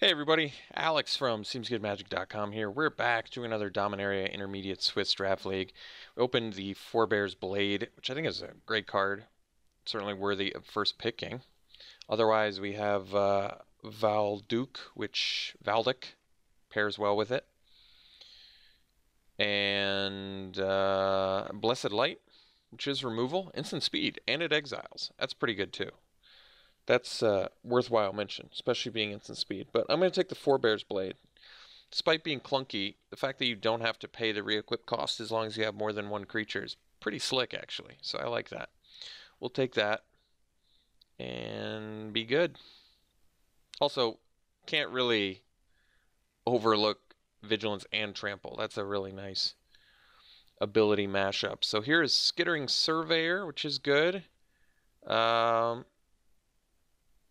Hey everybody, Alex from SeemsGoodMagic.com here. We're back doing another Dominaria Intermediate Swiss Draft League. We opened the Forebear's Blade, which I think is a great card. Certainly worthy of first picking. Otherwise, we have Valdic pairs well with it. And Blessed Light, which is removal, instant speed, and it exiles. That's pretty good too. That's worthwhile mention, especially being instant speed. But I'm going to take the Forebear's Blade. Despite being clunky, the fact that you don't have to pay the re-equip cost as long as you have more than one creature is pretty slick, actually. So I like that. We'll take that and be good. Also, can't really overlook Vigilance and Trample. That's a really nice ability mashup. So here is Skittering Surveyor, which is good.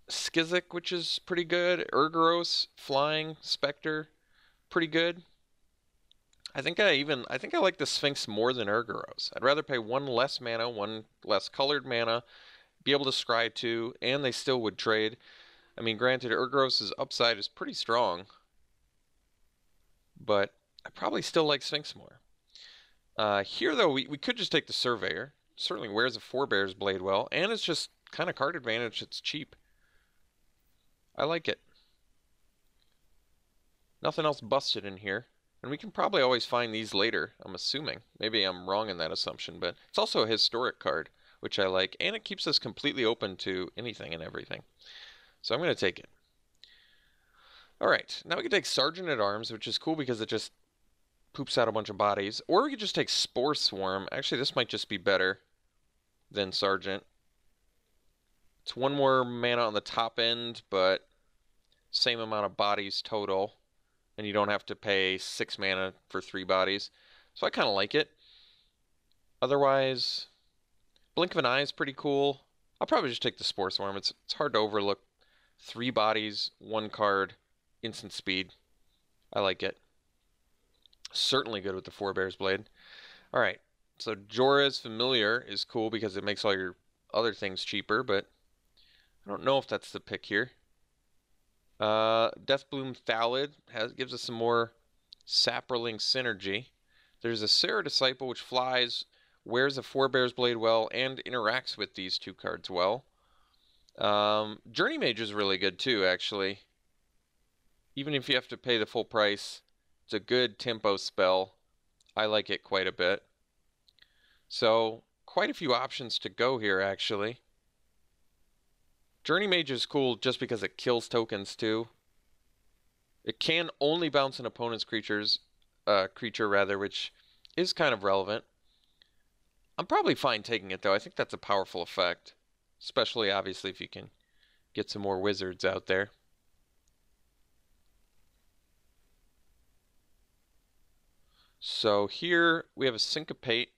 Skizik, which is pretty good. Urgaros, Flying, Spectre, pretty good. I think I like the Sphinx more than Urgaros. I'd rather pay one less mana, one less colored mana, be able to scry two, and they still would trade. I mean, granted, Urgaros' upside is pretty strong, but I probably still like Sphinx more. Here, though, we could just take the Surveyor. Certainly wears a Forebear's Blade well, and it's just kind of card advantage. It's cheap. I like it. Nothing else busted in here. And we can probably always find these later, I'm assuming. Maybe I'm wrong in that assumption, but it's also a historic card, which I like, and it keeps us completely open to anything and everything. So I'm going to take it. Alright, now we can take Sergeant at Arms, which is cool because it just poops out a bunch of bodies. Or we could just take Spore Swarm. Actually, this might just be better than Sergeant. It's one more mana on the top end, but same amount of bodies total. And you don't have to pay 6 mana for 3 bodies. So I kind of like it. Otherwise, Blink of an Eye is pretty cool. I'll probably just take the Spore Swarm. It's hard to overlook. 3 bodies, 1 card, instant speed. I like it. Certainly good with the Forebear's Blade. Alright, so Jorah's Familiar is cool because it makes all your other things cheaper, but I don't know if that's the pick here. Deathbloom Thallid gives us some more Saproling synergy. There's a Sarah Disciple which flies, wears a Forebear's Blade well, and interacts with these 2 cards well. Journey Mage is really good too, actually. Even if you have to pay the full price, it's a good tempo spell. I like it quite a bit. So, quite a few options to go here, actually. Journey Mage is cool just because it kills tokens too. It can only bounce an opponent's creature, which is kind of relevant. I'm probably fine taking it though. I think that's a powerful effect, especially obviously if you can get some more wizards out there. So here we have a Syncopate,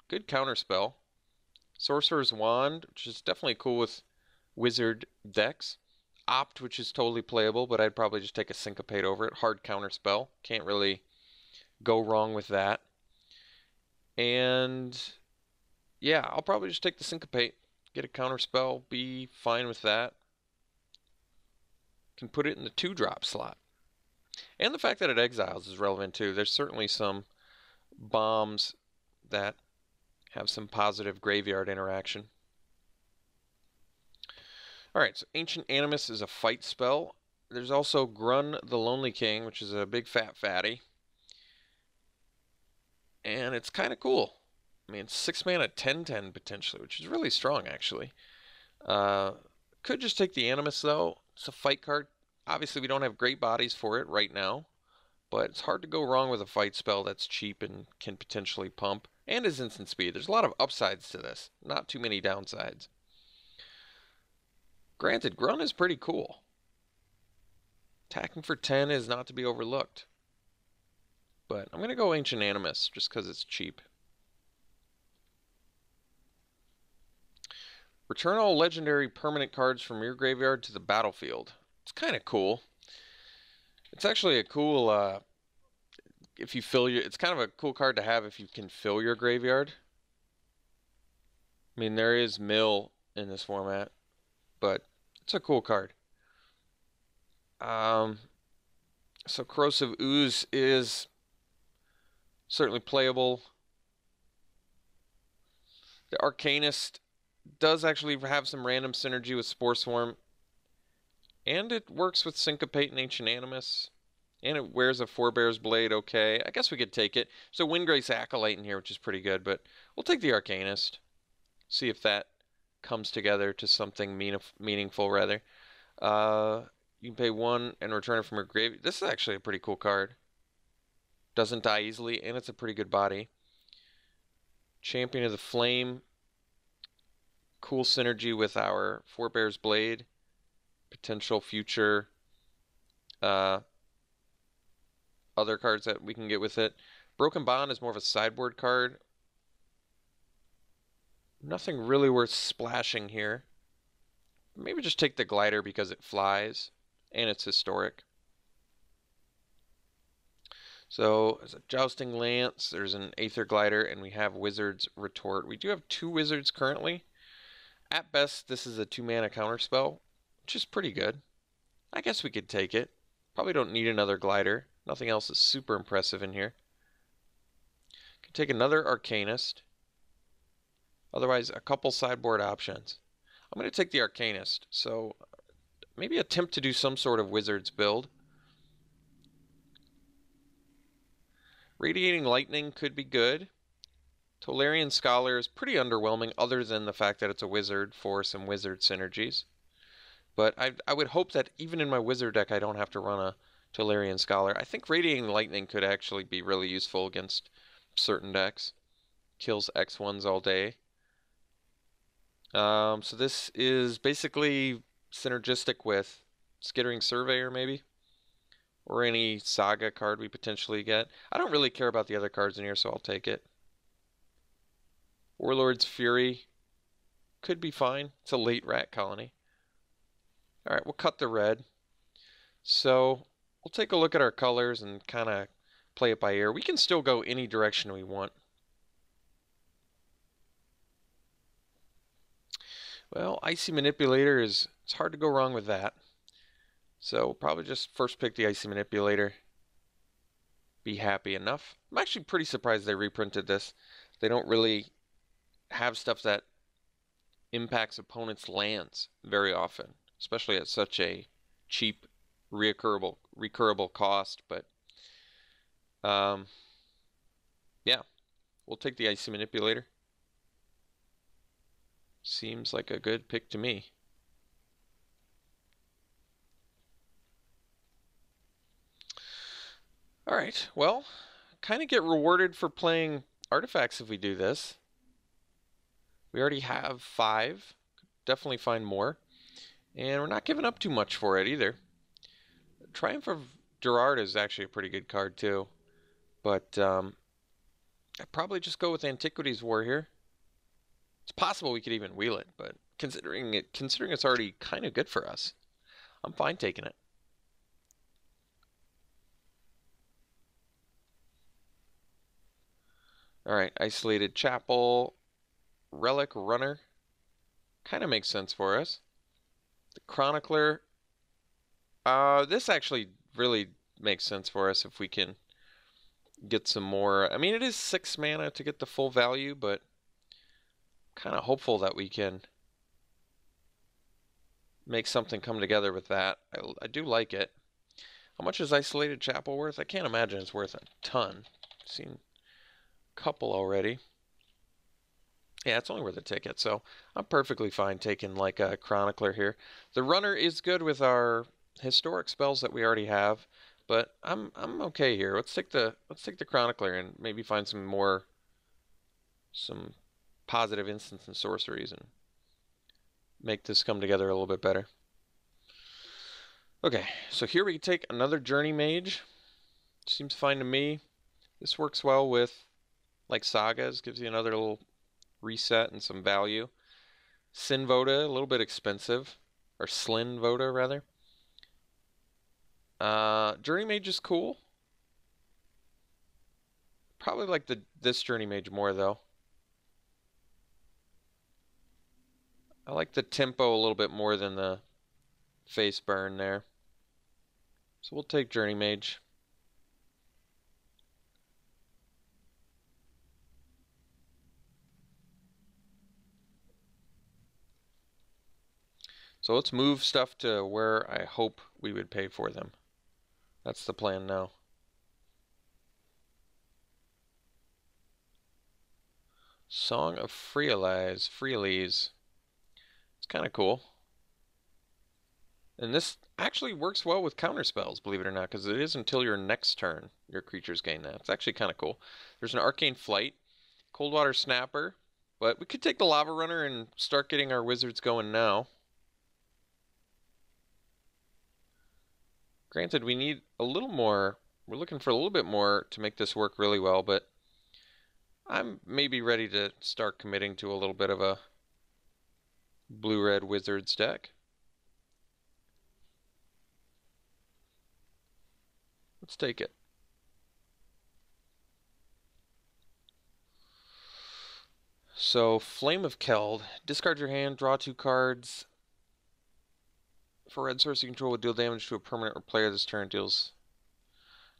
good counterspell. Sorcerer's Wand, which is definitely cool with wizard decks. Opt, which is totally playable, but I'd probably just take a Syncopate over it. Hard counterspell. Can't really go wrong with that. And yeah, I'll probably just take the Syncopate. Get a counterspell. Be fine with that. Can put it in the 2-drop slot. And the fact that it exiles is relevant too. There's certainly some bombs that have some positive graveyard interaction. Alright, so Ancient Animus is a fight spell. There's also Grun the Lonely King, which is a big fat fatty. And it's kind of cool. I mean, it's 6 mana, 10/10 potentially, which is really strong, actually. Could just take the Animus, though. It's a fight card. Obviously, we don't have great bodies for it right now. But it's hard to go wrong with a fight spell that's cheap and can potentially pump. And is instant speed. There's a lot of upsides to this. Not too many downsides. Granted, Grun is pretty cool. Attacking for 10 is not to be overlooked. But I'm going to go Ancient Animus just because it's cheap. Return all legendary permanent cards from your graveyard to the battlefield. It's kind of cool. It's actually a cool, if you fill your, it's kind of a cool card to have if you can fill your graveyard. I mean, there is mill in this format, but it's a cool card. So Corrosive Ooze is certainly playable. The Arcanist does actually have some random synergy with Spore Swarm, and it works with Syncopate and Ancient Animus, and it wears a Forebear's Blade okay. I guess we could take it. So Windgrace Acolyte in here, which is pretty good, but we'll take the Arcanist. See if that comes together to something meaningful, rather. You can pay 1 and return it from your grave. This is actually a pretty cool card. Doesn't die easily, and it's a pretty good body. Champion of the Flame. Cool synergy with our Forebear's Blade. Potential future other cards that we can get with it. Broken Bond is more of a sideboard card. Nothing really worth splashing here. Maybe just take the Glider because it flies and it's historic. So there's a Jousting Lance, there's an Aether Glider, and we have Wizard's Retort. We do have 2 wizards currently. At best, this is a 2-mana counterspell, which is pretty good. I guess we could take it. Probably don't need another Glider. Nothing else is super impressive in here. Could take another Arcanist. Otherwise, a couple sideboard options. I'm going to take the Arcanist, so maybe attempt to do some sort of Wizards build. Radiating Lightning could be good. Tolarian Scholar is pretty underwhelming other than the fact that it's a wizard for some wizard synergies. But I would hope that even in my wizard deck I don't have to run a Tolarian Scholar. I think Radiating Lightning could actually be really useful against certain decks. Kills X1s all day. So this is basically synergistic with Skittering Surveyor maybe, or any Saga card we potentially get. I don't really care about the other cards in here, so I'll take it. Warlord's Fury could be fine. It's a late rat colony. Alright, we'll cut the red. So we'll take a look at our colors and kind of play it by ear. We can still go any direction we want. Well, Icy Manipulator it's hard to go wrong with that. So probably just first pick the Icy Manipulator. Be happy enough. I'm actually pretty surprised they reprinted this. They don't really have stuff that impacts opponents' lands very often, especially at such a cheap, recurable cost. But yeah, we'll take the Icy Manipulator. Seems like a good pick to me. Alright, well, kind of get rewarded for playing artifacts if we do this. We already have 5. Definitely find more. And we're not giving up too much for it either. Triumph of Gerard is actually a pretty good card too. But I'd probably just go with Antiquities War here. It's possible we could even wheel it, but considering it's already kind of good for us, I'm fine taking it. Alright, Isolated Chapel, Relic Runner. Kind of makes sense for us. The Chronicler. This actually really makes sense for us if we can get some more. I mean, it is 6 mana to get the full value, but kind of hopeful that we can make something come together with that. I do like it. How much is Isolated Chapel worth? I can't imagine it's worth a ton. I've seen a couple already. Yeah, it's only worth a ticket, so I'm perfectly fine taking like a Chronicler here. The Runner is good with our historic spells that we already have, but I'm okay here. Let's take the Chronicler and maybe find some positive instants and sorceries and make this come together a little bit better. Okay, so here we can take another Journey Mage. Seems fine to me. This works well with like Sagas, gives you another little reset and some value. Sin Voda, a little bit expensive. Or Slin Voda, rather. Journey Mage is cool. Probably like this Journey Mage more, though. I like the tempo a little bit more than the face burn there. So we'll take Journey Mage. So let's move stuff to where I hope we would pay for them. That's the plan now. Song of Freelise. It's kind of cool. And this actually works well with counter spells, believe it or not, because it is until your next turn your creatures gain that. It's actually kind of cool. There's an Arcane Flight, Coldwater Snapper, but we could take the Lava Runner and start getting our wizards going now. Granted, we need a little more. We're looking for a little bit more to make this work really well, but I'm maybe ready to start committing to a little bit of a blue-red wizards deck. Let's take it. So, Flame of Keld. Discard your hand, draw 2 cards. For red source, you control will deal damage to a permanent or player this turn. Deals.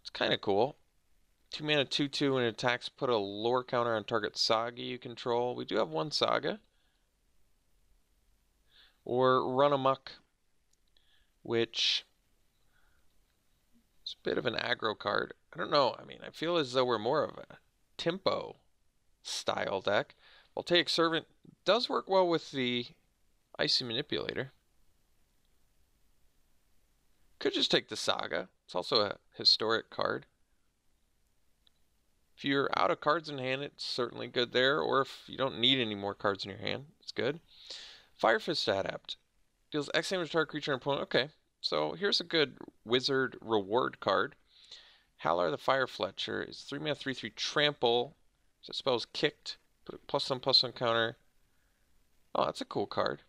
It's kind of cool. 2 mana, 2/2, and attacks. Put a lore counter on target saga you control. We do have 1 saga. Or Run Amok, which is a bit of an aggro card. I don't know. I mean, I feel as though we're more of a tempo style deck. Voltaic Servant does work well with the Icy Manipulator. Could just take the Saga. It's also a historic card. If you're out of cards in hand, it's certainly good there. Or if you don't need any more cards in your hand, it's good. Fire Fist Adept. Deals X damage to target creature and opponent. Okay, so here's a good wizard reward card. Halar the Fire Fletcher is 3 mana, 3/3 trample. So it spells kicked. Put a +1/+1 counter. Oh, that's a cool card.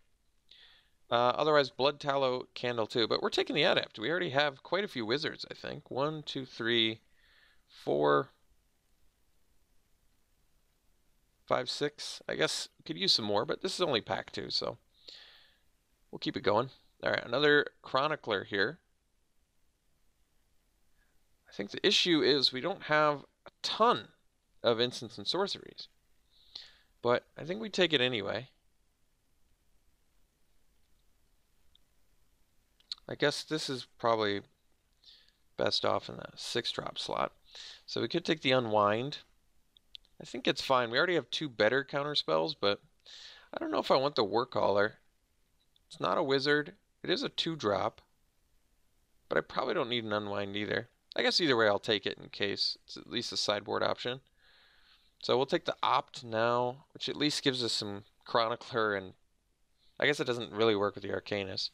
Otherwise, Blood Tallow Candle too. But we're taking the Adept. We already have quite a few wizards, I think. 1, 2, 3, 4, 5, 6. I guess we could use some more, but this is only pack 2, so we'll keep it going. All right, another Chronicler here. I think the issue is we don't have a ton of instants and sorceries, but I think we take it anyway. I guess this is probably best off in the 6-drop slot. So we could take the Unwind. I think it's fine. We already have 2 better counter spells, but I don't know if I want the Workcaller. It's not a wizard. It is a 2-drop, but I probably don't need an Unwind either. I guess either way I'll take it in case it's at least a sideboard option. So we'll take the Opt now, which at least gives us some Chronicler, and I guess it doesn't really work with the Arcanist.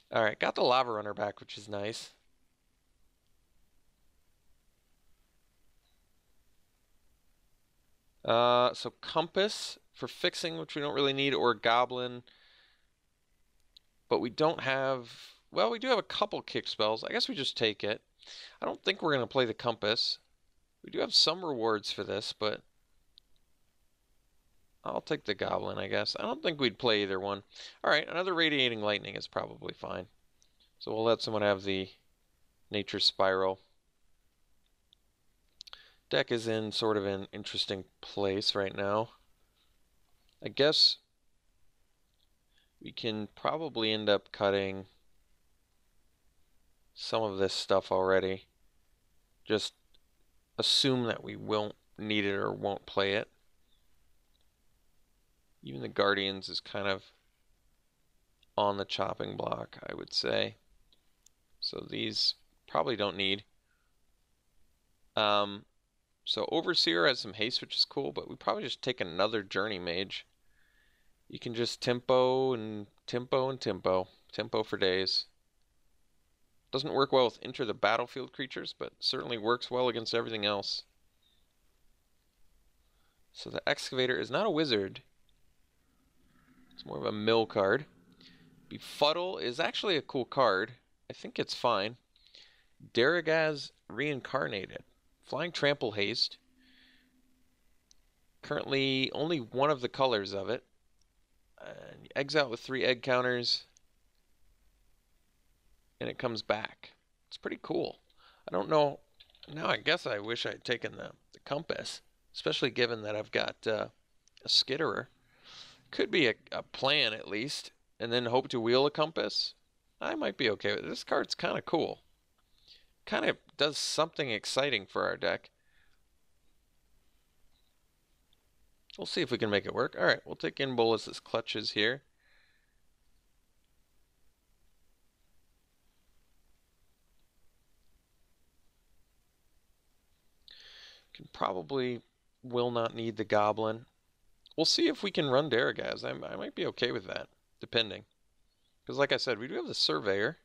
Alright, got the Lava Runner back, which is nice. So Compass for fixing, which we don't really need, or Goblin. But we don't have... Well, we do have a couple kick spells. I guess we just take it. I don't think we're going to play the Compass. We do have some rewards for this, but I'll take the Goblin, I guess. I don't think we'd play either one. Alright, another Radiating Lightning is probably fine. So we'll let someone have the Nature Spiral. Deck is in sort of an interesting place right now. I guess we can probably end up cutting some of this stuff already. Just assume that we won't need it or won't play it. Even the Guardians is kind of on the chopping block, I would say. So these probably don't need. So Overseer has some haste, which is cool, but we probably just take another Journey Mage. You can just tempo and tempo and tempo. Tempo for days. Doesn't work well with enter the battlefield creatures, but certainly works well against everything else. So the Excavator is not a wizard. It's more of a mill card. Befuddle is actually a cool card. I think it's fine. Daragaz Reincarnated. Flying Trample Haste. Currently only one of the colors of it. Eggs out with 3 egg counters. And it comes back. It's pretty cool. I don't know. Now I guess I wish I'd taken the compass, especially given that I've got a skitterer. Could be a plan at least, and then hope to wheel a compass. I might be okay with it. This card's kind of cool. Kind of does something exciting for our deck. We'll see if we can make it work. All right, we'll take In Bolus as clutches here. Can probably will not need the Goblin. We'll see if we can run Daragaz. I might be okay with that, depending. Because like I said, we do have the Surveyor.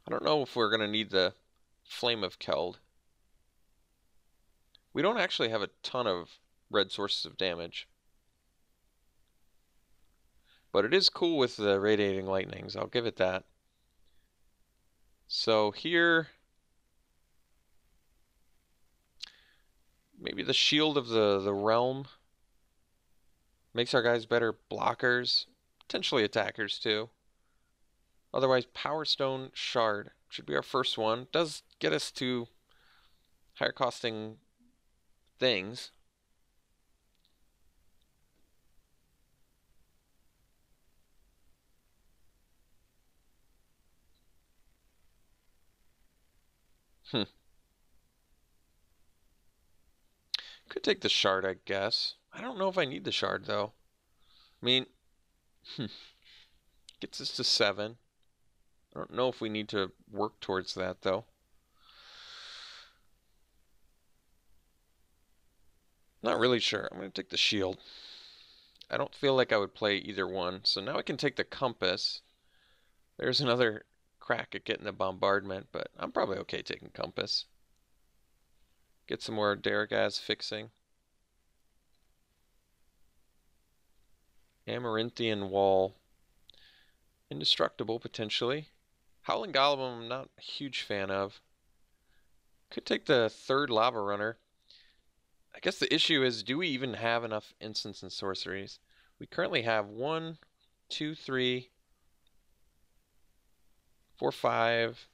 I don't know if we're going to need the Flame of Keld. We don't actually have a ton of red sources of damage. But it is cool with the Radiating Lightnings, I'll give it that. So here, maybe the Shield of the Realm makes our guys better blockers, potentially attackers too. Otherwise, Power Stone Shard should be our first one. Does get us to higher costing things. Could take the Shard, I guess. I don't know if I need the Shard though. I mean, gets us to 7. I don't know if we need to work towards that though. Not really sure. I'm going to take the Shield. I don't feel like I would play either one. So now I can take the Compass. There's another crack at getting the Bombardment, but I'm probably okay taking Compass. Get some more Daragaz fixing. Amaranthian Wall. Indestructible, potentially. Howling Golem, I'm not a huge fan of. Could take the third Lava Runner. I guess the issue is, do we even have enough instants and sorceries? We currently have 1, 2, 3, 4, 5.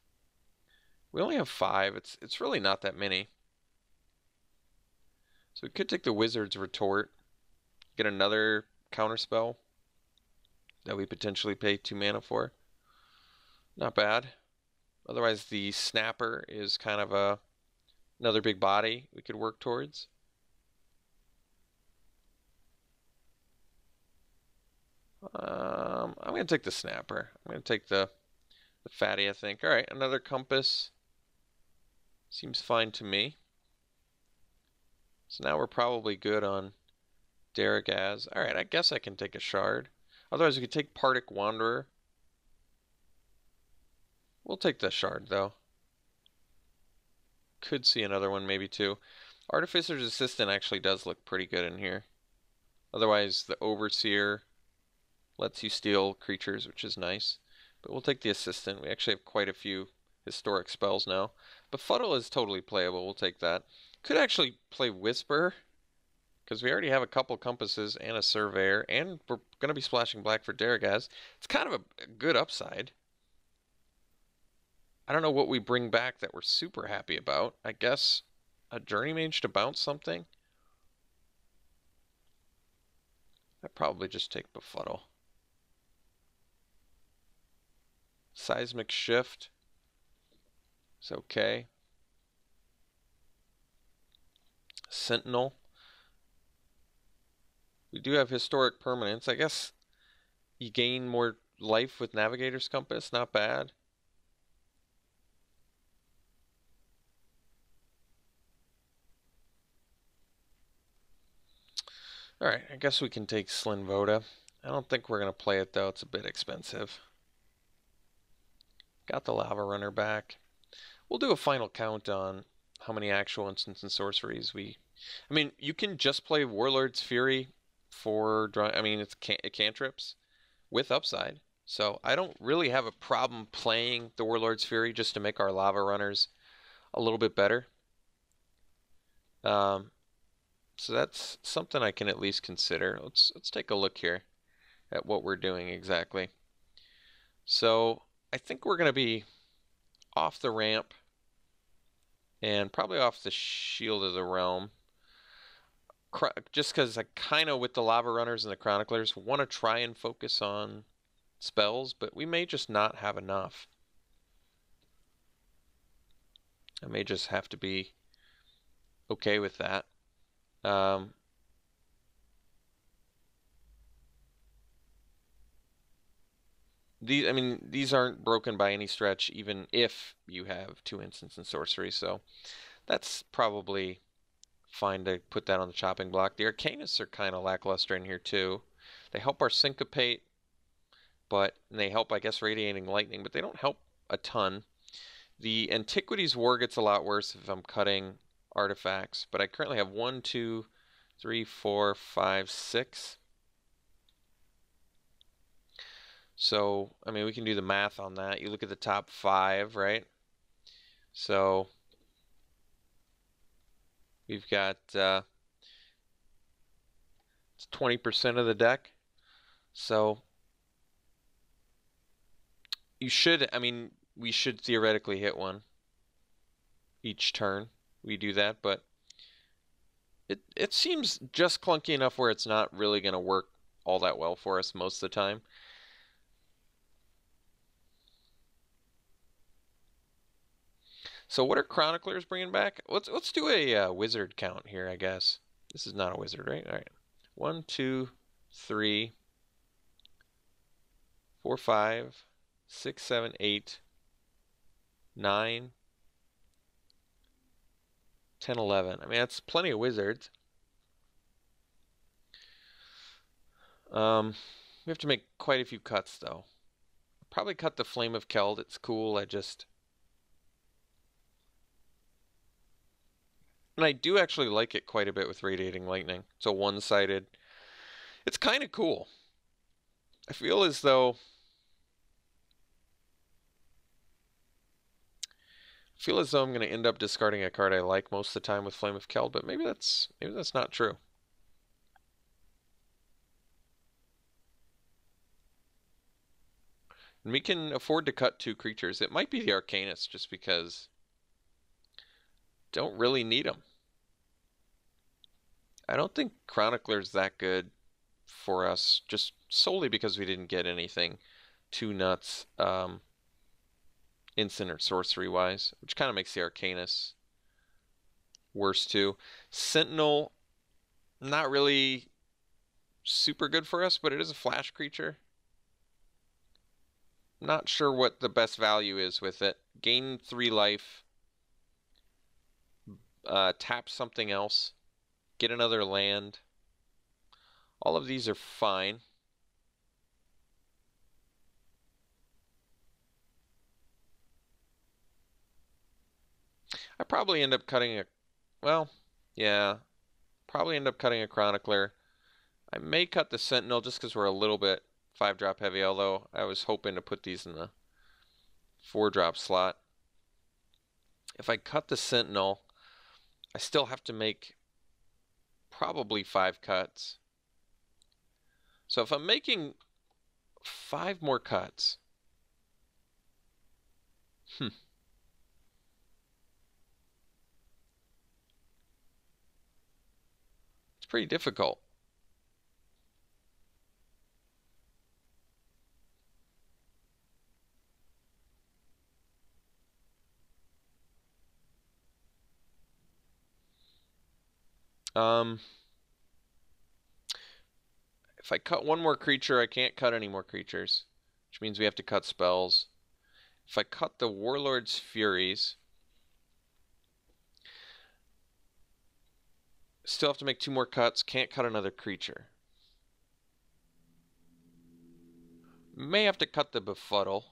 We only have 5. It's really not that many. So we could take the Wizard's Retort, get another counterspell that we potentially pay 2 mana for. Not bad. Otherwise, the Snapper is kind of another big body we could work towards. I'm going to take the Snapper. I'm going to take the Fatty, I think. All right, another Compass. Seems fine to me. So now we're probably good on Daragaz. All right, I guess I can take a Shard. Otherwise, we could take Partick Wanderer. We'll take the Shard, though. Could see another one, maybe two. Artificer's Assistant actually does look pretty good in here. Otherwise, the Overseer lets you steal creatures, which is nice. But we'll take the Assistant. We actually have quite a few historic spells now. Befuddle is totally playable. We'll take that. Could actually play Whisper, because we already have a couple Compasses and a Surveyor, and we're going to be splashing black for Daragaz. It's kind of a good upside. I don't know what we bring back that we're super happy about. I guess a Journey Mage to bounce something? I'd probably just take Befuddle. Seismic Shift is okay. Sentinel. We do have Historic Permanence. I guess you gain more life with Navigator's Compass. Not bad. Alright, I guess we can take Slinvoda. I don't think we're going to play it though. It's a bit expensive. Got the Lava Runner back. We'll do a final count on how many actual instants and sorceries we... I mean, you can just play Warlord's Fury for... I mean, it's cantrips with upside. So I don't really have a problem playing the Warlord's Fury just to make our Lava Runners a little bit better. So that's something I can at least consider. Let's take a look here at what we're doing exactly. So I think we're going to be off the ramp and probably off the Shield of the Realm. Just because I kind of, with the Lava Runners and the Chroniclers, want to try and focus on spells, but we may just not have enough. I may just have to be okay with that. These aren't broken by any stretch, even if you have 2 instants and sorcery, so that's probably fine to put that on the chopping block. The Arcanists are kind of lackluster in here too. They help our Syncopate, but they help, I guess, Radiating Lightning, but they don't help a ton. The Antiquities War gets a lot worse if I'm cutting artifacts, but I currently have 1, 2, 3, 4, 5, 6. So, I mean, we can do the math on that. You look at the top 5, right? So, we've got 20% of the deck. So, we should theoretically hit one each turn. We do that, but it seems just clunky enough where it's not really going to work all that well for us most of the time. So what are Chroniclers bringing back? Let's do a wizard count here, I guess. This is not a wizard, right? All right. 1, 2, 3, 4, 5, 6, 7, 8, 9, 10, 11. I mean, that's plenty of wizards. We have to make quite a few cuts, though. Probably cut the Flame of Keld. It's cool. And I do actually like it quite a bit with Radiating Lightning. It's a one-sided. It's kind of cool. I feel as though I'm going to end up discarding a card I like most of the time with Flame of Keld, but maybe that's not true. And we can afford to cut 2 creatures. It might be the Arcanist just because don't really need them. I don't think Chronicler's that good for us, just solely because we didn't get anything too nuts instant or sorcery wise, which kind of makes the Arcanist worse too. Sentinel, not really super good for us, but it is a flash creature. Not sure what the best value is with it. Gain 3 life, tap something else, get another land. All of these are fine. I probably end up cutting a, well, yeah, probably end up cutting a Chronicler. I may cut the Sentinel just because we're a little bit 5-drop heavy, although I was hoping to put these in the 4-drop slot. If I cut the Sentinel, I still have to make probably 5 cuts. So if I'm making 5 more cuts, it's pretty difficult. If I cut 1 more creature, I can't cut any more creatures, which means we have to cut spells. If I cut the Warlord's Furies, still have to make 2 more cuts, can't cut another creature. May have to cut the Befuddle.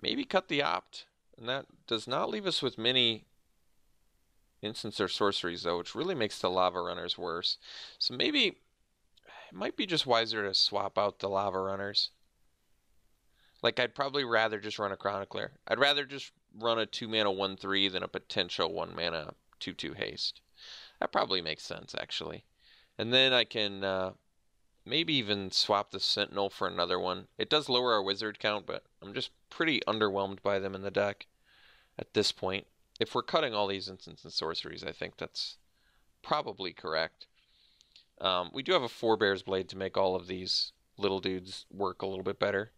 Maybe cut the Opt. And that does not leave us with many instants or sorceries, though, which really makes the Lava Runners worse. So maybe it might be just wiser to swap out the Lava Runners. Like, I'd probably rather just run a Chronicler. I'd rather just run a 2-mana 1/3 than a potential 1-mana 2/2 haste. That probably makes sense, actually. And then I can maybe even swap the Sentinel for another one. It does lower our wizard count, but I'm just pretty underwhelmed by them in the deck at this point. If we're cutting all these instants and sorceries, I think that's probably correct. We do have a Forebear's Blade to make all of these little dudes work a little bit better,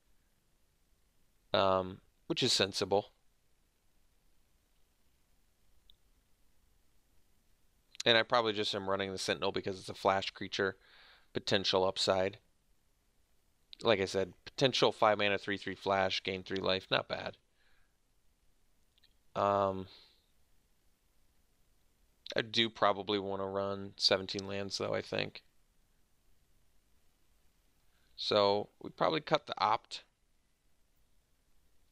which is sensible. And I probably just am running the Sentinel because it's a flash creature. Potential upside. Like I said, potential 5-mana 3/3 flash, gain 3 life, not bad. I do probably want to run 17 lands though, I think. So we probably cut the opt.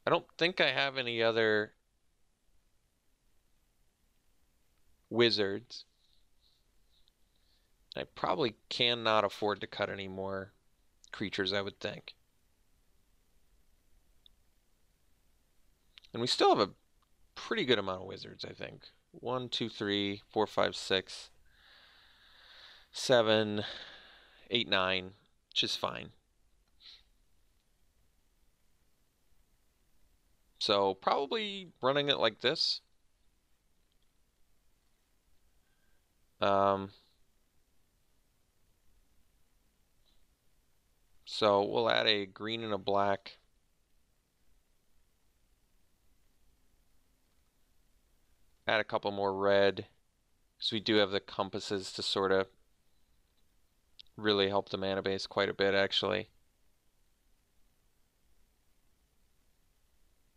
I don't think I have any other wizards. I probably cannot afford to cut any more creatures, I would think. And we still have a pretty good amount of wizards, I think. 1, 2, 3, 4, 5, 6, 7, 8, 9, which is fine. So probably running it like this. So we'll add a green and a black. Add a couple more red, because we do have the compasses to sort of really help the mana base quite a bit, actually.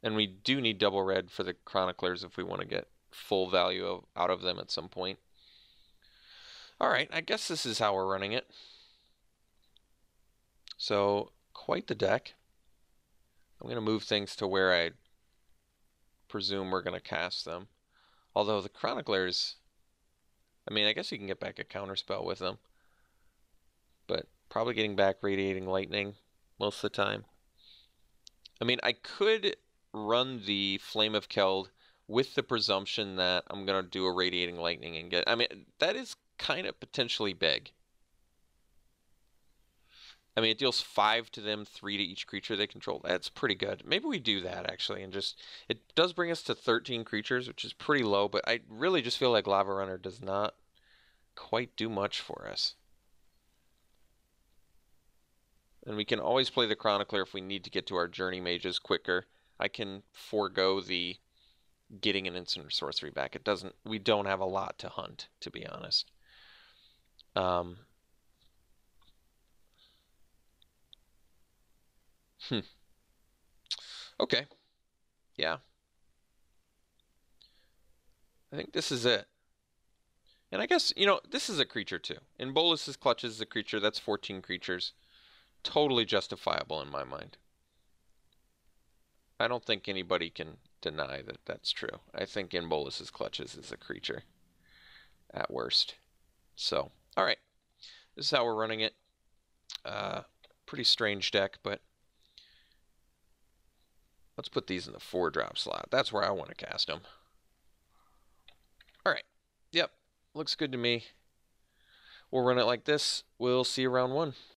And we do need double red for the Chroniclers if we want to get full value out of them at some point. Alright, I guess this is how we're running it. So, quite the deck. I'm going to move things to where I presume we're going to cast them. Although the Chroniclers, I mean, I guess you can get back a counterspell with them. But probably getting back Radiating Lightning most of the time. I mean, I could run the Flame of Keld with the presumption that I'm going to do a Radiating Lightning and get... I mean, that is kind of potentially big. I mean, it deals 5 to them, 3 to each creature they control. That's pretty good. Maybe we do that, actually, and just... It does bring us to 13 creatures, which is pretty low, but I really just feel like Lava Runner does not quite do much for us. And we can always play the Chronicler if we need to get to our Journey Mages quicker. I can forego the getting an instant sorcery back. It doesn't... We don't have a lot to hunt, to be honest. Okay. Yeah. I think this is it. And I guess, this is a creature too. In Bolus's Clutches is a creature. That's 14 creatures. Totally justifiable in my mind. I don't think anybody can deny that that's true. I think In Bolus's Clutches is a creature at worst. So, alright. This is how we're running it. Pretty strange deck, but let's put these in the 4-drop slot. That's where I want to cast them. Alright. Yep. Looks good to me. We'll run it like this. We'll see you round 1.